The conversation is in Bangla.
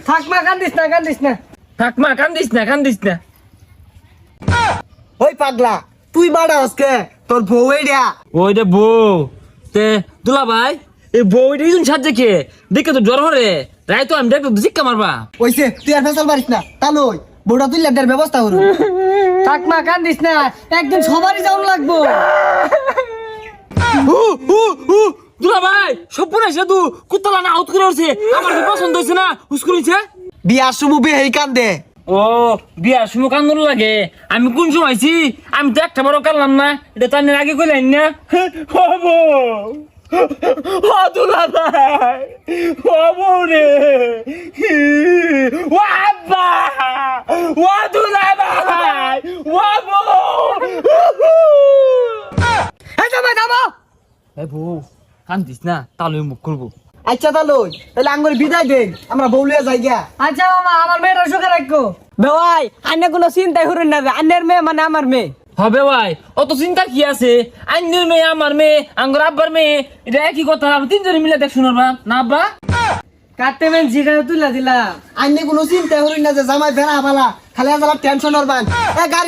থাক মা কান্দিস না থাক মা কান্দিস না ওই পাগলা তুই বাড়া আজকে তোর বউ এইডা ওই রে বউ তে দুলা ভাই এই বউ দিন সাজে কে দেখে তো জ্বর হরে রাই তো আমি দেখো জিক্কা মারবা ওইছে তুই আর ফেসাল পারিস না তালই বউটা তুই লেটার ব্যবস্থা করু থাক মা কান্দিস না একদিন সবারই যাওয়া লাগবো দুলা ভাই সপুরে সেতু কুত্তলা না আউট করে উঠছে আমার কি পছন্দ হইছে না হুস্কুরিছে বিয়ার সময় বে হেই কান্দে ও বিয়ার সময় কান্দন লাগে আমি কোন সময় আইছি আমি তো একটা বড় কানলাম না এটা তার আগে কইলেন না হবো ও দুলা ভাই হবো রে ও আব্বা ও দুলা ভাই হবো এই যাবা এ বউ কান্দিস না তাহলে মুখ করবো আচ্ছা তালই তাহলে আঙ্গুর বিদায় দেন আমরা বউলিয়া যাই গিয়া আচ্ছা মামা আমার মেয়েটা সুখে রাখো ভাই আন্নে কোনো চিন্তাই করুন না আন্নের মেয়ে মানে আমার মেয়ে হবে ভাই অত চিন্তা কি আছে আইনের মেয়ে আমার মেয়ে আঙ্গুর আব্বার মেয়ে এটা একই কথা আমরা তিনজনে মিলে দেখ শুনবা না আব্বা কাটতে মেন জিগা তুলা দিলা আন্নে কোনো চিন্তা করুন না যে জামাই বেড়া বালা খালি আজ টেনশন হরবান এ গাড়ি